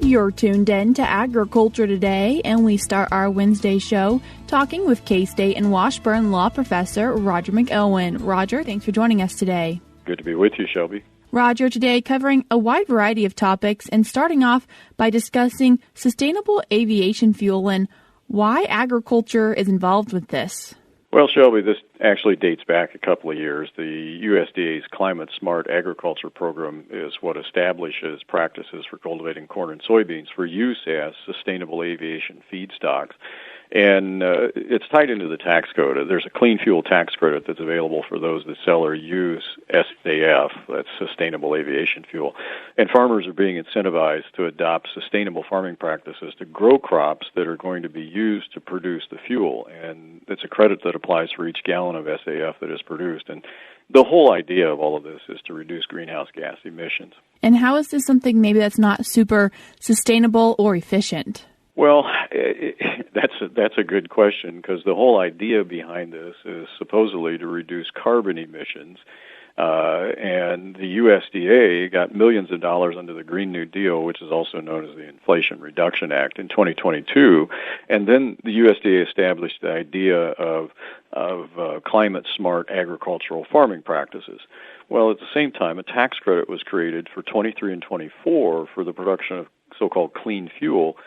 You're tuned in to Agriculture Today, and we start our Wednesday show talking with K-State and Washburn law professor Roger McEowen. Roger, thanks for joining us today. Good to be with you, Shelby. Roger, today covering a wide variety of topics and starting off by discussing sustainable aviation fuel and why agriculture is involved with this. Well, Shelby, this actually dates back a couple of years. The USDA's Climate Smart Agriculture Program is what establishes practices for cultivating corn and soybeans for use as sustainable aviation feedstocks. And it's tied into the tax code. There's a clean fuel tax credit that's available for those that sell or use SAF, that's sustainable aviation fuel. And farmers are being incentivized to adopt sustainable farming practices to grow crops that are going to be used to produce the fuel. And it's a credit that applies for each gallon of SAF that is produced. And the whole idea of all of this is to reduce greenhouse gas emissions. And how is this something maybe that's not super sustainable or efficient? Well, that's a good question, because the whole idea behind this is supposedly to reduce carbon emissions. And the USDA got millions of dollars under the Green New Deal, which is also known as the Inflation Reduction Act, in 2022. And then the USDA established the idea of climate-smart agricultural farming practices. Well, at the same time, a tax credit was created for 23 and 24 for the production of so-called clean fuel.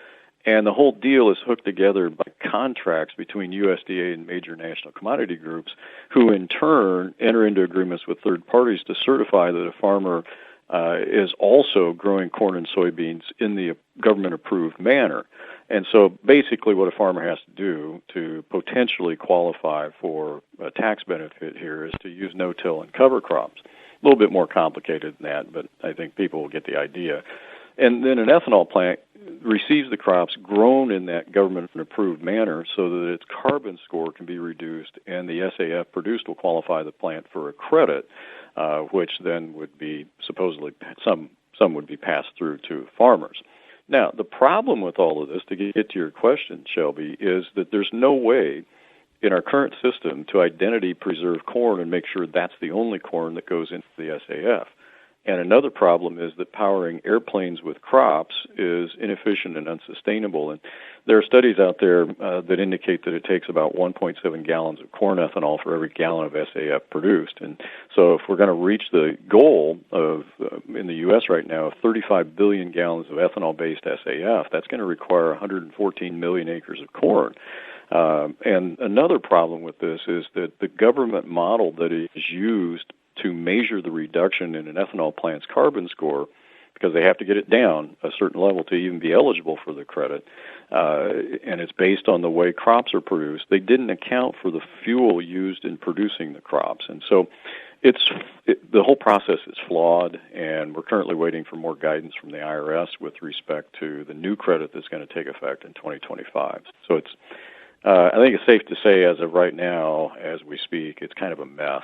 And the whole deal is hooked together by contracts between USDA and major national commodity groups, who in turn enter into agreements with third parties to certify that a farmer is also growing corn and soybeans in the government-approved manner. And so basically what a farmer has to do to potentially qualify for a tax benefit here is to use no-till and cover crops. A little bit more complicated than that, but I think people will get the idea. And then an ethanol plant receives the crops grown in that government-approved manner so that its carbon score can be reduced, and the SAF produced will qualify the plant for a credit, which then would be supposedly some would be passed through to farmers. Now, the problem with all of this, to get to your question, Shelby, is that there's no way in our current system to identity preserve corn and make sure that's the only corn that goes into the SAF. And another problem is that powering airplanes with crops is inefficient and unsustainable. And there are studies out there that indicate that it takes about 1.7 gallons of corn ethanol for every gallon of SAF produced. And so if we're going to reach the goal of, in the U.S. right now, of 35 billion gallons of ethanol-based SAF, that's going to require 114 million acres of corn. And another problem with this is that the government model that is used to measure the reduction in an ethanol plant's carbon score, because they have to get it down a certain level to even be eligible for the credit, and it's based on the way crops are produced. They didn't account for the fuel used in producing the crops. And so the whole process is flawed, and we're currently waiting for more guidance from the IRS with respect to the new credit that's going to take effect in 2025. So I think it's safe to say as of right now, as we speak, it's kind of a mess.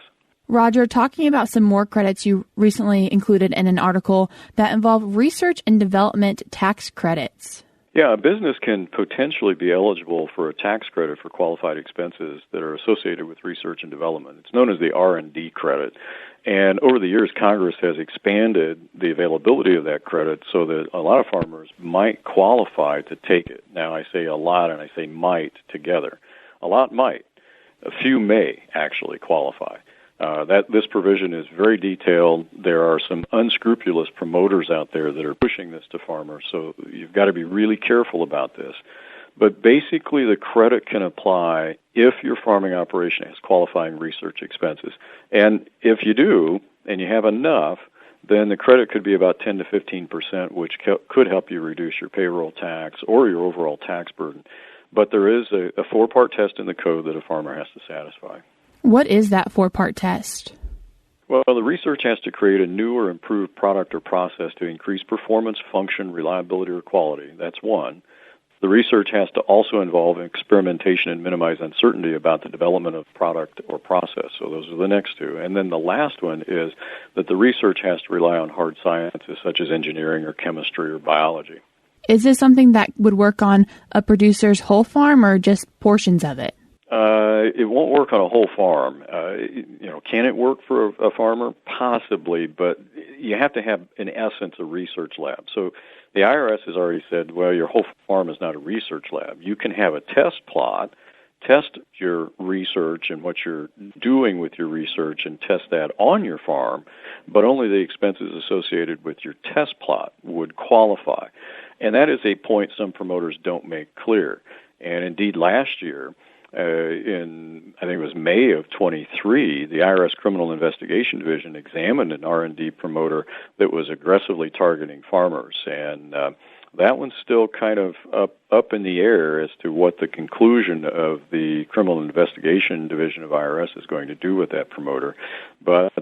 Roger, talking about some more credits you recently included in an article that involve research and development tax credits. Yeah, a business can potentially be eligible for a tax credit for qualified expenses that are associated with research and development. It's known as the R&D credit. And over the years, Congress has expanded the availability of that credit so that a lot of farmers might qualify to take it. Now, I say a lot and I say might together. A lot might. A few may actually qualify. This provision is very detailed. There are some unscrupulous promoters out there that are pushing this to farmers, so you've got to be really careful about this. But basically, the credit can apply if your farming operation has qualifying research expenses. And if you do, and you have enough, then the credit could be about 10 to 15%, which could help you reduce your payroll tax or your overall tax burden. But there is a four-part test in the code that a farmer has to satisfy. What is that four-part test? Well, the research has to create a new or improved product or process to increase performance, function, reliability, or quality. That's one. The research has to also involve experimentation and minimize uncertainty about the development of product or process. So those are the next two. And then the last one is that the research has to rely on hard sciences such as engineering or chemistry or biology. Is this something that would work on a producer's whole farm or just portions of it? It won't work on a whole farm. Can it work for a farmer? Possibly, but you have to have, in essence, a research lab. So the IRS has already said, well, your whole farm is not a research lab. You can have a test plot, test your research and what you're doing with your research and test that on your farm, but only the expenses associated with your test plot would qualify. And that is a point some promoters don't make clear. And indeed, last year, in I think it was May of 23, the IRS Criminal Investigation Division examined an R&D promoter that was aggressively targeting farmers, and that one's still kind of up in the air as to what the conclusion of the Criminal Investigation Division of IRS is going to do with that promoter. But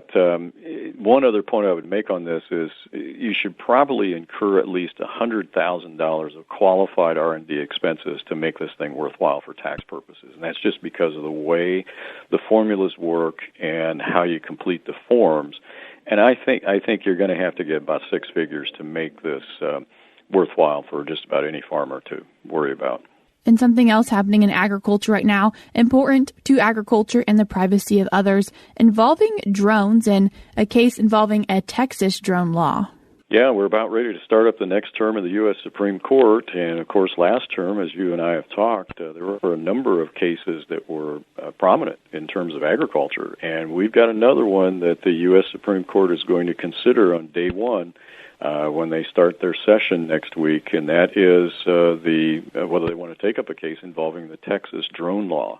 one other point I would make on this is you should probably incur at least $100,000 of qualified R&D expenses to make this thing worthwhile for tax purposes. And that's just because of the way the formulas work and how you complete the forms. And I think you're going to have to get about six figures to make this worthwhile for just about any farmer to worry about. And something else happening in agriculture right now, important to agriculture and the privacy of others, involving drones and a case involving a Texas drone law. Yeah, we're about ready to start up the next term of the U.S. Supreme Court. And, of course, last term, as you and I have talked, there were a number of cases that were prominent in terms of agriculture. And we've got another one that the U.S. Supreme Court is going to consider on day one when they start their session next week, and that is whether they want to take up a case involving the Texas drone law.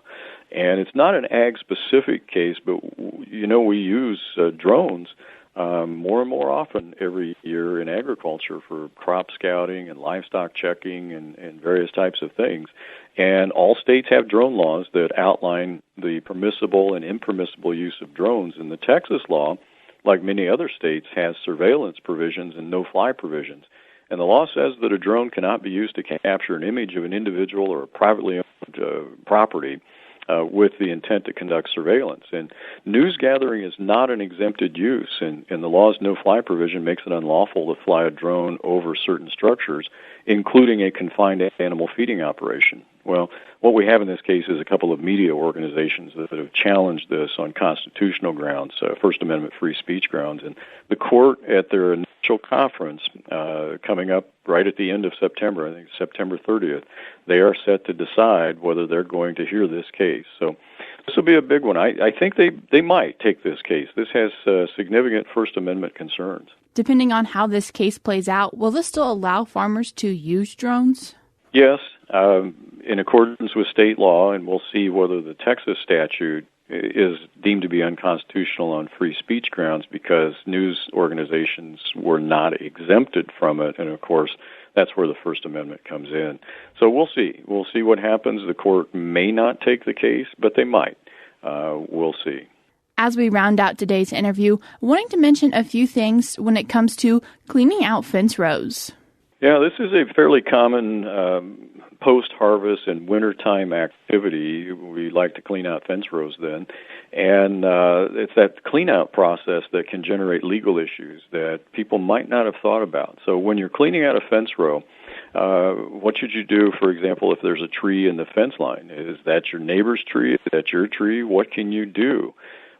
And it's not an ag-specific case, but, we use drones more and more often every year in agriculture for crop scouting and livestock checking and various types of things. And all states have drone laws that outline the permissible and impermissible use of drones. In the Texas law, like many other states, has surveillance provisions and no-fly provisions. And the law says that a drone cannot be used to capture an image of an individual or a privately owned property with the intent to conduct surveillance. And news gathering is not an exempted use, and the law's no-fly provision makes it unlawful to fly a drone over certain structures, including a confined animal feeding operation. Well, what we have in this case is a couple of media organizations that have challenged this on constitutional grounds, First Amendment free speech grounds. And the court, at their initial conference coming up right at the end of September, I think September 30th, they are set to decide whether they're going to hear this case. So this will be a big one. I think they might take this case. This has significant First Amendment concerns. Depending on how this case plays out, will this still allow farmers to use drones? Yes, in accordance with state law, and we'll see whether the Texas statute is deemed to be unconstitutional on free speech grounds because news organizations were not exempted from it, and of course, that's where the First Amendment comes in. So we'll see. We'll see what happens. The court may not take the case, but they might. We'll see. As we round out today's interview, wanting to mention a few things when it comes to cleaning out fence rows. Yeah, this is a fairly common post-harvest and wintertime activity. We like to clean out fence rows then. And it's that clean-out process that can generate legal issues that people might not have thought about. So when you're cleaning out a fence row, what should you do, for example, if there's a tree in the fence line? Is that your neighbor's tree? Is that your tree? What can you do?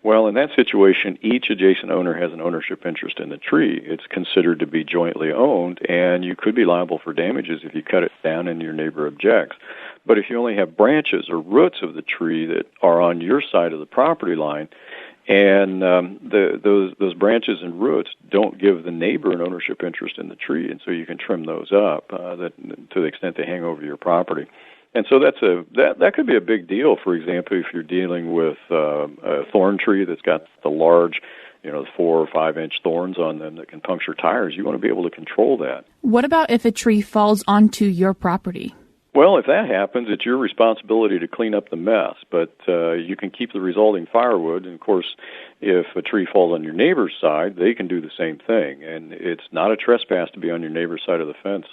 Well, in that situation, each adjacent owner has an ownership interest in the tree. It's considered to be jointly owned, and you could be liable for damages if you cut it down and your neighbor objects. But if you only have branches or roots of the tree that are on your side of the property line, and those branches and roots don't give the neighbor an ownership interest in the tree, and so you can trim those up to the extent they hang over your property. And so that could be a big deal. For example, if you're dealing with a thorn tree that's got the large, 4 or 5 inch thorns on them that can puncture tires, you want to be able to control that. What about if a tree falls onto your property? Well, if that happens, it's your responsibility to clean up the mess, but you can keep the resulting firewood. And, of course, if a tree falls on your neighbor's side, they can do the same thing. And it's not a trespass to be on your neighbor's side of the fence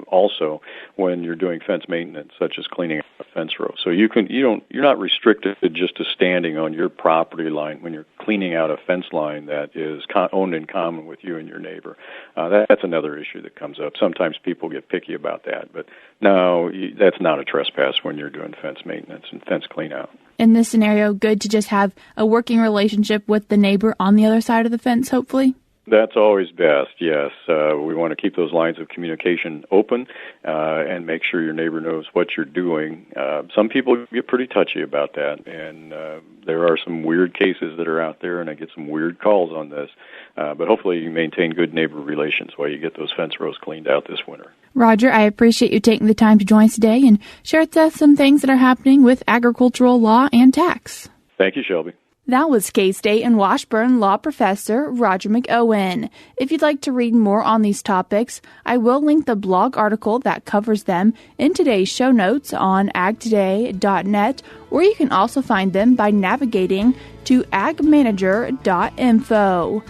also when you're doing fence maintenance, such as cleaning up a fence row. So you're not restricted just to standing on your property line when you're cleaning out a fence line that is owned in common with you and your neighbor. That's another issue that comes up. Sometimes people get picky about that, but no, that's not a trespass when you're doing fence maintenance and fence clean out. In this scenario, good to just have a working relationship with the neighbor on the other side of the fence, hopefully? That's always best, yes. We want to keep those lines of communication open and make sure your neighbor knows what you're doing. Some people get pretty touchy about that, and there are some weird cases that are out there, and I get some weird calls on this. But hopefully you maintain good neighbor relations while you get those fence rows cleaned out this winter. Roger, I appreciate you taking the time to join us today and share with us some things that are happening with agricultural law and tax. Thank you, Shelby. That was K-State and Washburn Law Professor Roger McEowen. If you'd like to read more on these topics, I will link the blog article that covers them in today's show notes on agtoday.net, or you can also find them by navigating to agmanager.info.